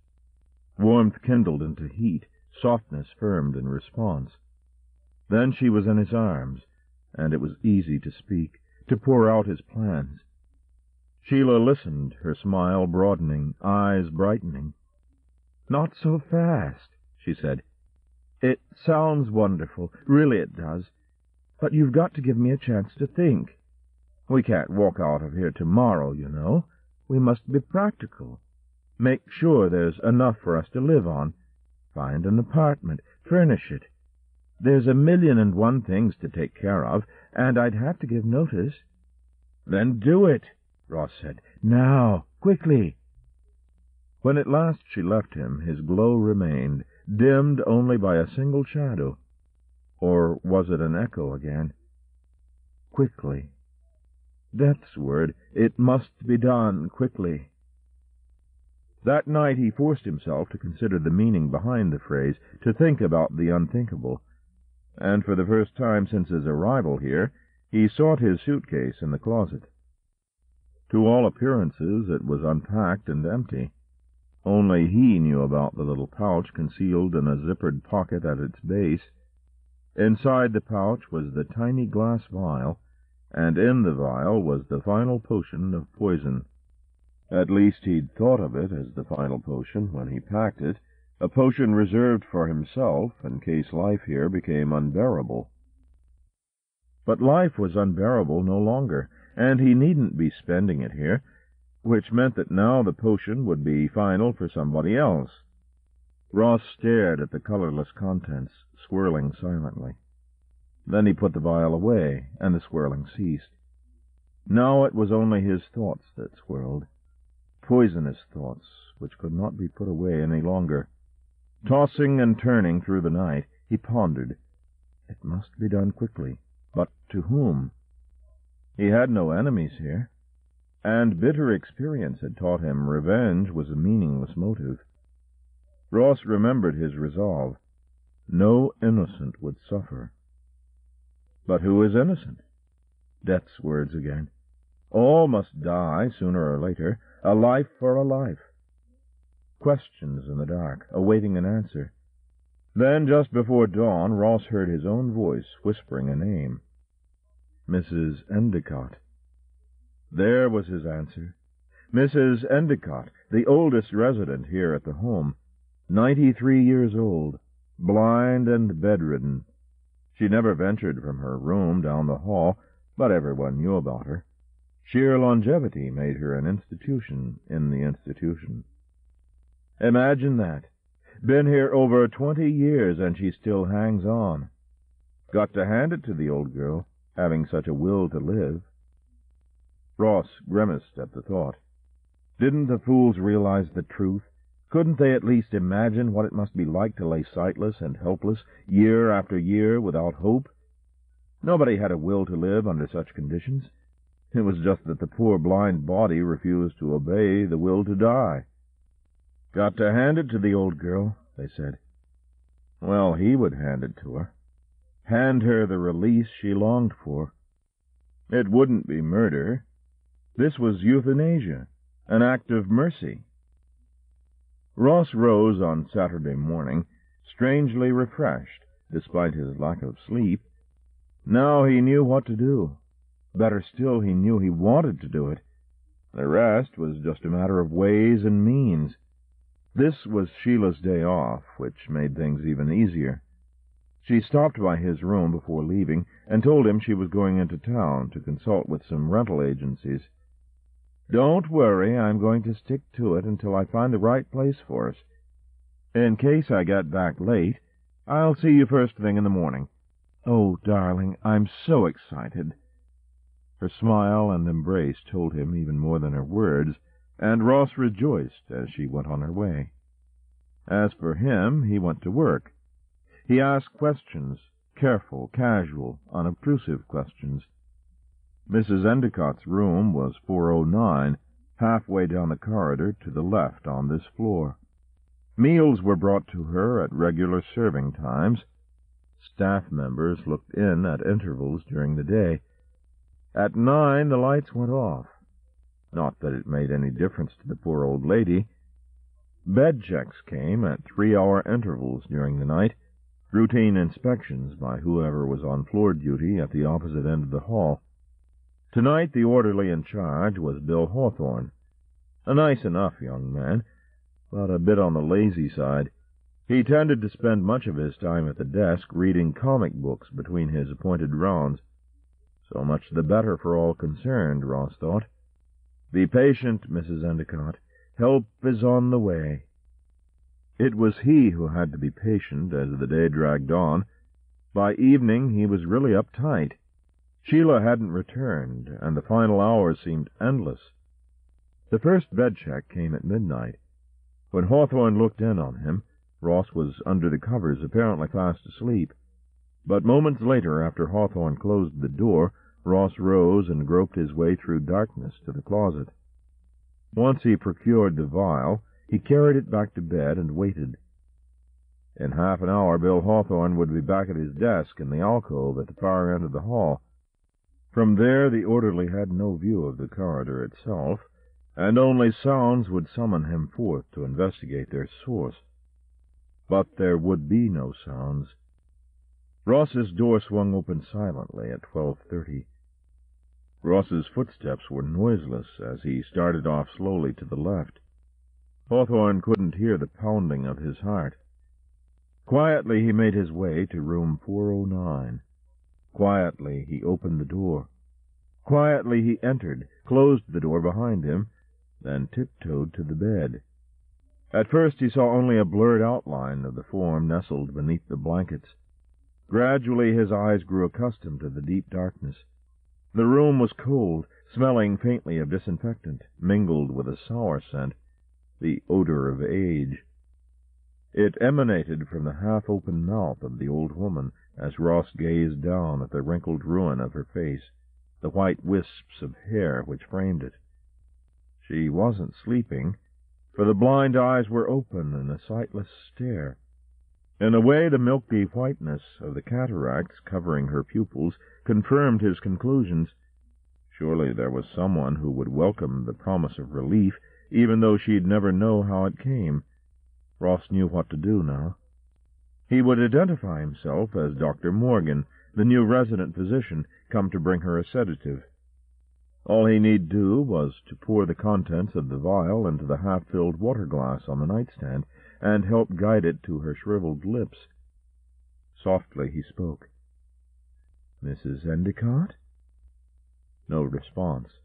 Warmth kindled into heat, softness firmed in response. Then she was in his arms, and it was easy to speak, to pour out his plans. Sheila listened, her smile broadening, eyes brightening. "Not so fast," she said. "It sounds wonderful, really it does, but you've got to give me a chance to think. We can't walk out of here tomorrow, you know. We must be practical. Make sure there's enough for us to live on. Find an apartment, furnish it. There's 1,000,001 things to take care of, and I'd have to give notice. Then do it, Ross said. Now, quickly. When at last she left him, his glow remained, dimmed only by a single shadow. Or was it an echo again? Quickly. Death's word. It must be done quickly. That night he forced himself to consider the meaning behind the phrase, to think about the unthinkable. And for the first time since his arrival here, he sought his suitcase in the closet. To all appearances it was unpacked and empty. Only he knew about the little pouch concealed in a zippered pocket at its base. Inside the pouch was the tiny glass vial, and in the vial was the final potion of poison. At least he'd thought of it as the final potion when he packed it, a potion reserved for himself in case life here became unbearable. But life was unbearable no longer, and he needn't be spending it here, which meant that now the potion would be final for somebody else. Ross stared at the colorless contents, swirling silently. Then he put the vial away, and the swirling ceased. Now it was only his thoughts that swirled, poisonous thoughts which could not be put away any longer. Tossing and turning through the night, he pondered. It must be done quickly, but to whom? He had no enemies here, and bitter experience had taught him revenge was a meaningless motive. Ross remembered his resolve. No innocent would suffer. But who is innocent? Death's words again. All must die sooner or later, a life for a life. Questions in the dark, awaiting an answer. Then, just before dawn, Ross heard his own voice whispering a name. Mrs. Endicott. There was his answer. Mrs. Endicott, the oldest resident here at the home, 93 years old, blind and bedridden. She never ventured from her room down the hall, but everyone knew about her. Sheer longevity made her an institution in the institution. Imagine that. Been here over 20 years, and she still hangs on. Got to hand it to the old girl, having such a will to live. Ross grimaced at the thought. Didn't the fools realize the truth? Couldn't they at least imagine what it must be like to lay sightless and helpless, year after year, without hope? Nobody had a will to live under such conditions. It was just that the poor blind body refused to obey the will to die. Got to hand it to the old girl, they said. Well, he would hand it to her. Hand her the release she longed for. It wouldn't be murder. This was euthanasia, an act of mercy. Ross rose on Saturday morning, strangely refreshed, despite his lack of sleep. Now he knew what to do. Better still, he knew he wanted to do it. The rest was just a matter of ways and means. This was Sheila's day off, which made things even easier. She stopped by his room before leaving and told him she was going into town to consult with some rental agencies. Don't worry, I'm going to stick to it until I find the right place for us. In case I get back late, I'll see you first thing in the morning. Oh, darling, I'm so excited. Her smile and embrace told him even more than her words, and Ross rejoiced as she went on her way. As for him, he went to work. He asked questions, careful, casual, unobtrusive questions. Mrs. Endicott's room was 409, halfway down the corridor to the left on this floor. Meals were brought to her at regular serving times. Staff members looked in at intervals during the day. At 9 the lights went off. Not that it made any difference to the poor old lady. Bed checks came at 3-hour intervals during the night, routine inspections by whoever was on floor duty at the opposite end of the hall. Tonight the orderly in charge was Bill Hawthorne, a nice enough young man, but a bit on the lazy side. He tended to spend much of his time at the desk reading comic books between his appointed rounds. So much the better for all concerned, Ross thought. Be patient, Mrs. Endicott. Help is on the way. It was he who had to be patient as the day dragged on. By evening he was really uptight. Sheila hadn't returned, and the final hours seemed endless. The first bed check came at midnight. When Hawthorne looked in on him, Ross was under the covers, apparently fast asleep. But moments later, after Hawthorne closed the door, Ross rose and groped his way through darkness to the closet. Once he procured the vial, he carried it back to bed and waited. In half an hour, Bill Hawthorne would be back at his desk in the alcove at the far end of the hall. From there, the orderly had no view of the corridor itself, and only sounds would summon him forth to investigate their source. But there would be no sounds. Ross's door swung open silently at 12:30. Ross's footsteps were noiseless as he started off slowly to the left. Hawthorne couldn't hear the pounding of his heart. Quietly he made his way to room 409. Quietly he opened the door. Quietly he entered, closed the door behind him, then tiptoed to the bed. At first he saw only a blurred outline of the form nestled beneath the blankets. Gradually his eyes grew accustomed to the deep darkness. The room was cold, smelling faintly of disinfectant, mingled with a sour scent, the odor of age. It emanated from the half-open mouth of the old woman as Ross gazed down at the wrinkled ruin of her face, the white wisps of hair which framed it. She wasn't sleeping, for the blind eyes were open in a sightless stare. In a way, the milky whiteness of the cataracts covering her pupils confirmed his conclusions. Surely there was someone who would welcome the promise of relief, even though she'd never know how it came. Ross knew what to do now. He would identify himself as Dr. Morgan, the new resident physician, come to bring her a sedative. All he need do was to pour the contents of the vial into the half-filled water glass on the nightstand, and help guide it to her shriveled lips. Softly he spoke. "Mrs. Endicott?" No response.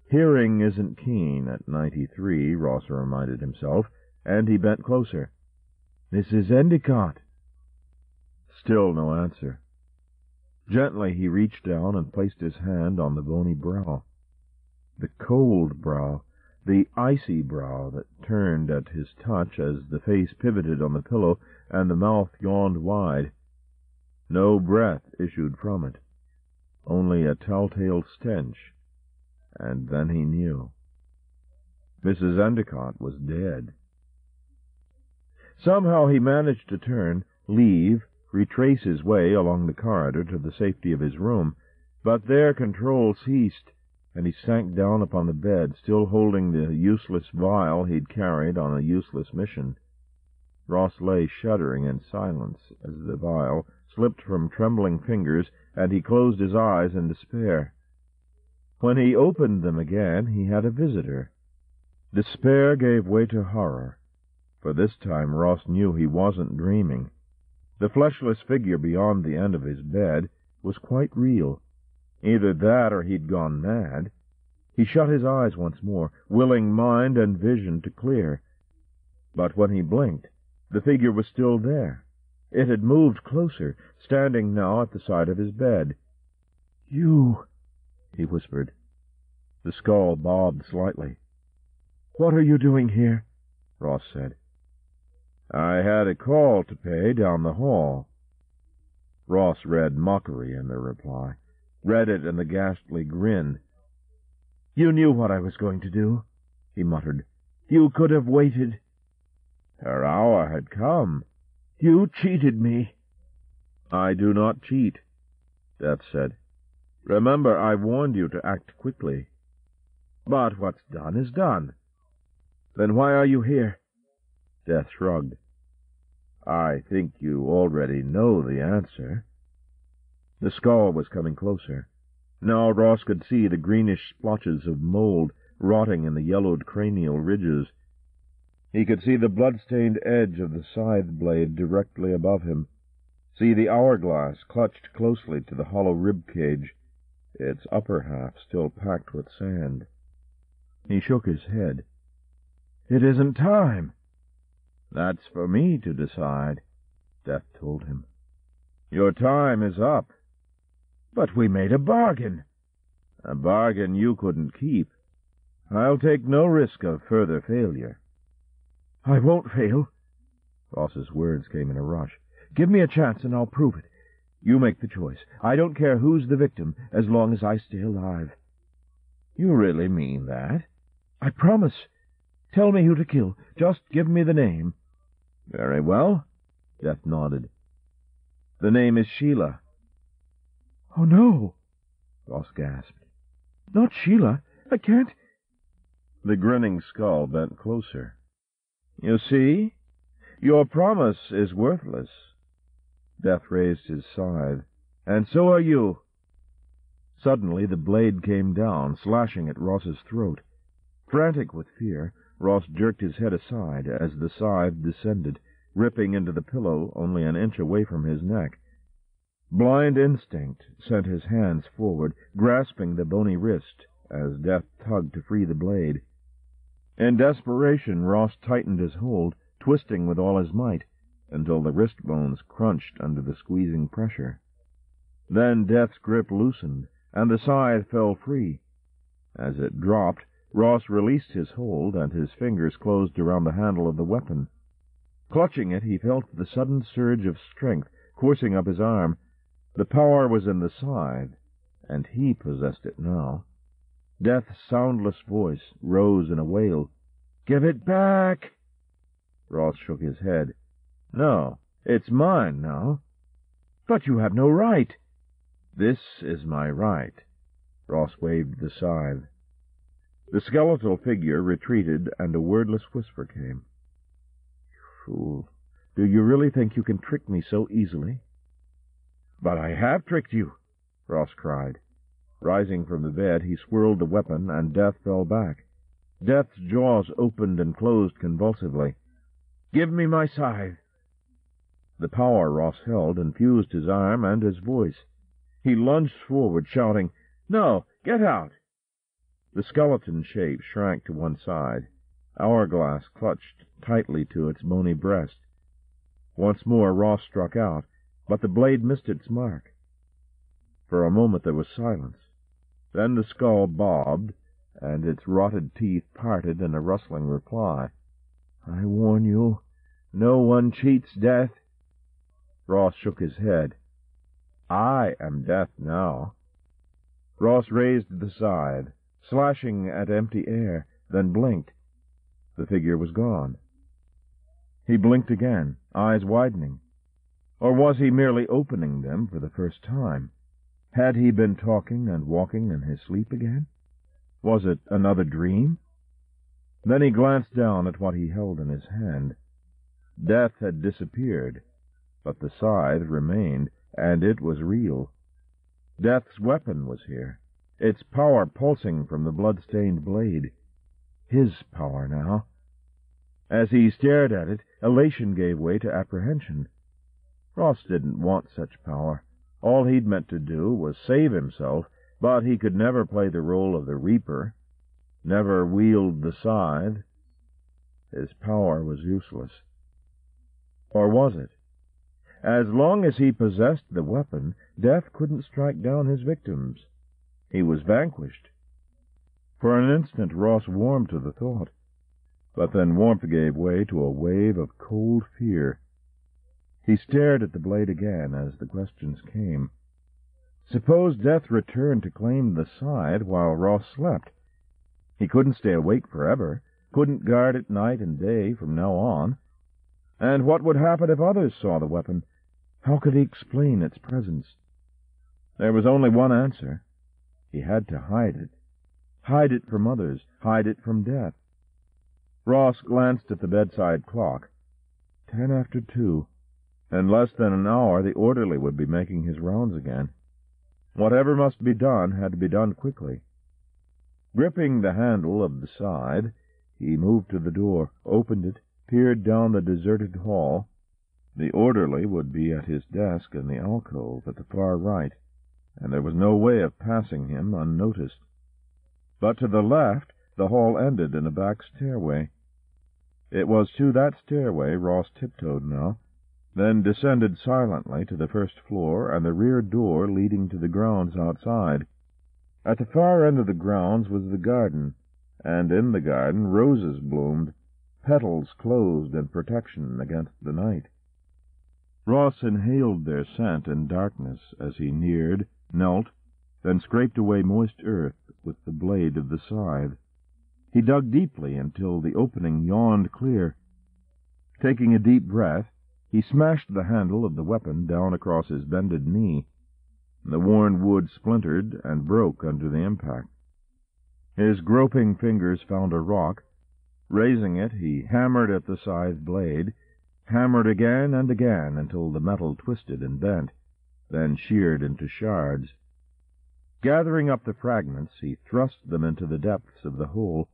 Hearing isn't keen at 93, Ross reminded himself, and he bent closer. "Mrs. Endicott?" Still no answer. Gently he reached down and placed his hand on the bony brow. The cold brow, the icy brow that turned at his touch as the face pivoted on the pillow and the mouth yawned wide. No breath issued from it, only a telltale stench, and then he knew. Mrs. Endicott was dead. Somehow he managed to turn, leave, retrace his way along the corridor to the safety of his room, but there control ceased, and he sank down upon the bed, still holding the useless vial he'd carried on a useless mission. Ross lay shuddering in silence as the vial slipped from trembling fingers, and he closed his eyes in despair. When he opened them again, he had a visitor. Despair gave way to horror, for this time Ross knew he wasn't dreaming. The fleshless figure beyond the end of his bed was quite real. Either that or he'd gone mad. He shut his eyes once more, willing mind and vision to clear. But when he blinked, the figure was still there. It had moved closer, standing now at the side of his bed. "You," he whispered. The skull bobbed slightly. "What are you doing here?" Ross said. "I had a call to pay down the hall." Ross read mockery in the reply, read it in the ghastly grin. "You knew what I was going to do," he muttered. "You could have waited." "Her hour had come." "You cheated me." "I do not cheat," Death said. "Remember, I warned you to act quickly." "But what's done is done." "Then why are you here?" Death shrugged. "I think you already know the answer." The skull was coming closer. Now Ross could see the greenish splotches of mold rotting in the yellowed cranial ridges. He could see the blood-stained edge of the scythe blade directly above him, see the hourglass clutched closely to the hollow rib-cage, its upper half still packed with sand. He shook his head. "It isn't time." That's for me to decide, Death told him. Your time is up. But we made a bargain. A bargain you couldn't keep. I'll take no risk of further failure. I won't fail. Ross's words came in a rush. Give me a chance and I'll prove it. You make the choice. I don't care who's the victim, as long as I stay alive. You really mean that? I promise. Tell me who to kill. Just give me the name. Very well. Death nodded. The name is Sheila. Oh, no, Ross gasped. Not Sheila. I can't. The grinning skull bent closer. You see? Your promise is worthless. Death raised his scythe. And so are you. Suddenly the blade came down, slashing at Ross's throat. Frantic with fear, Ross jerked his head aside as the scythe descended, ripping into the pillow only an inch away from his neck. Blind instinct sent his hands forward, grasping the bony wrist, as Death tugged to free the blade. In desperation, Ross tightened his hold, twisting with all his might, until the wrist bones crunched under the squeezing pressure. Then Death's grip loosened, and the scythe fell free. As it dropped, Ross released his hold, and his fingers closed around the handle of the weapon. Clutching it, he felt the sudden surge of strength coursing up his arm. The power was in the scythe, and he possessed it now. Death's soundless voice rose in a wail. "Give it back!" Ross shook his head. "No, it's mine now." "But you have no right." "This is my right." Ross waved the scythe. The skeletal figure retreated, and a wordless whisper came. "You fool! Do you really think you can trick me so easily?" "But I have tricked you!" Ross cried. Rising from the bed, he swirled the weapon, and Death fell back. Death's jaws opened and closed convulsively. "Give me my scythe!" The power Ross held infused his arm and his voice. He lunged forward, shouting, "No! Get out!" The skeleton shape shrank to one side. Hourglass clutched tightly to its bony breast. Once more Ross struck out, but the blade missed its mark. For a moment there was silence. Then the skull bobbed, and its rotted teeth parted in a rustling reply. "I warn you, no one cheats Death." Ross shook his head. "I am Death now." Ross raised the scythe, slashing at empty air, then blinked. The figure was gone. He blinked again, eyes widening. Or was he merely opening them for the first time? Had he been talking and walking in his sleep again? Was it another dream? Then he glanced down at what he held in his hand. Death had disappeared, but the scythe remained, and it was real. Death's weapon was here, its power pulsing from the blood-stained blade. His power now. As he stared at it, elation gave way to apprehension. Ross didn't want such power. All he'd meant to do was save himself, but he could never play the role of the Reaper, never wield the scythe. His power was useless. Or was it? As long as he possessed the weapon, Death couldn't strike down his victims. He was vanquished. For an instant Ross warmed to the thought, but then warmth gave way to a wave of cold fear. He stared at the blade again as the questions came. Suppose Death returned to claim the scythe while Ross slept? He couldn't stay awake forever, couldn't guard it night and day from now on. And what would happen if others saw the weapon? How could he explain its presence? There was only one answer. He had to hide it. Hide it from others, hide it from Death. Ross glanced at the bedside clock. 10 after 2. In less than an hour, the orderly would be making his rounds again. Whatever must be done had to be done quickly. Gripping the handle of the scythe, he moved to the door, opened it, peered down the deserted hall. The orderly would be at his desk in the alcove at the far right, and there was no way of passing him unnoticed. But to the left, the hall ended in a back stairway. It was to that stairway Ross tiptoed now, then descended silently to the first floor and the rear door leading to the grounds outside. At the far end of the grounds was the garden, and in the garden roses bloomed, petals closed in protection against the night. Ross inhaled their scent in darkness as he neared, knelt, then scraped away moist earth with the blade of the scythe. He dug deeply until the opening yawned clear. Taking a deep breath, he smashed the handle of the weapon down across his bended knee. The worn wood splintered and broke under the impact. His groping fingers found a rock. Raising it, he hammered at the scythe blade, hammered again and again until the metal twisted and bent, then sheared into shards. Gathering up the fragments, he thrust them into the depths of the hole.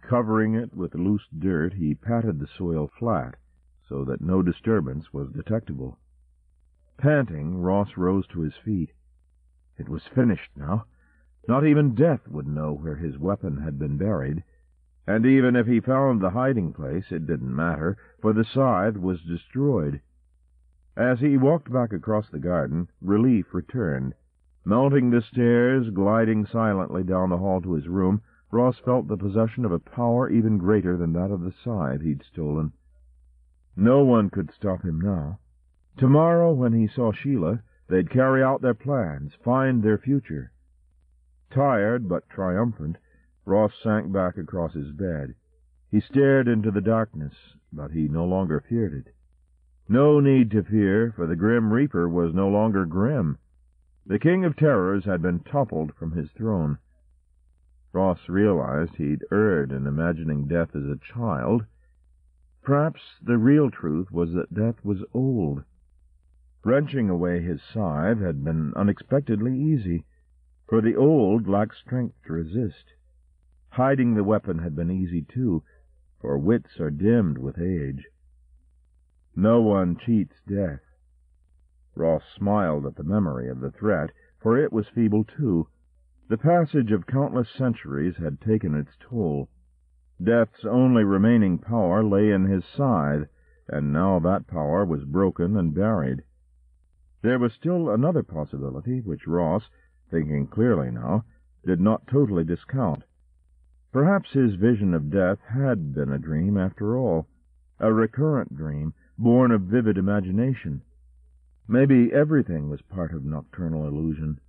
Covering it with loose dirt, he patted the soil flat, so that no disturbance was detectable. Panting, Ross rose to his feet. It was finished now. Not even death would know where his weapon had been buried, and even if he found the hiding place, it didn't matter, for the scythe was destroyed. As he walked back across the garden, relief returned. Mounting the stairs, gliding silently down the hall to his room, Ross felt the possession of a power even greater than that of the scythe he'd stolen. No one could stop him now. Tomorrow, when he saw Sheila, they'd carry out their plans, find their future. Tired but triumphant, Ross sank back across his bed. He stared into the darkness, but he no longer feared it. No need to fear, for the Grim Reaper was no longer grim. The King of Terrors had been toppled from his throne. Ross realized he'd erred in imagining death as a child. Perhaps the real truth was that death was old. Wrenching away his scythe had been unexpectedly easy, for the old lacked strength to resist. Hiding the weapon had been easy, too, for wits are dimmed with age. No one cheats death. Ross smiled at the memory of the threat, for it was feeble, too. The passage of countless centuries had taken its toll. Death's only remaining power lay in his scythe, and now that power was broken and buried. There was still another possibility, which Ross, thinking clearly now, did not totally discount. Perhaps his vision of death had been a dream after all, a recurrent dream, born of vivid imagination. Maybe everything was part of nocturnal illusion.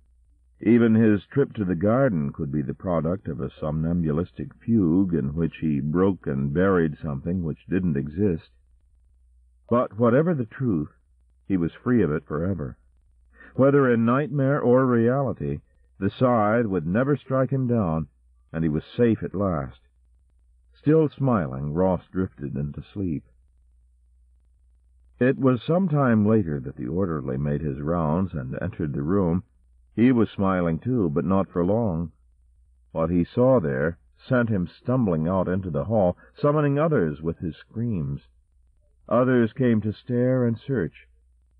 Even his trip to the garden could be the product of a somnambulistic fugue in which he broke and buried something which didn't exist. But whatever the truth, he was free of it forever. Whether in nightmare or reality, the scythe would never strike him down, and he was safe at last. Still smiling, Ross drifted into sleep. It was some time later that the orderly made his rounds and entered the room. He was smiling, too, but not for long. What he saw there sent him stumbling out into the hall, summoning others with his screams. Others came to stare and search,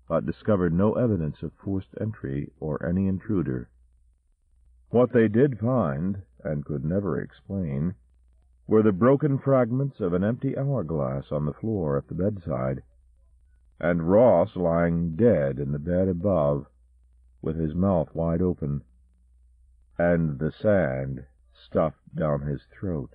but discovered no evidence of forced entry or any intruder. What they did find, and could never explain, were the broken fragments of an empty hourglass on the floor at the bedside, and Ross lying dead in the bed above, with his mouth wide open, and the sand stuffed down his throat.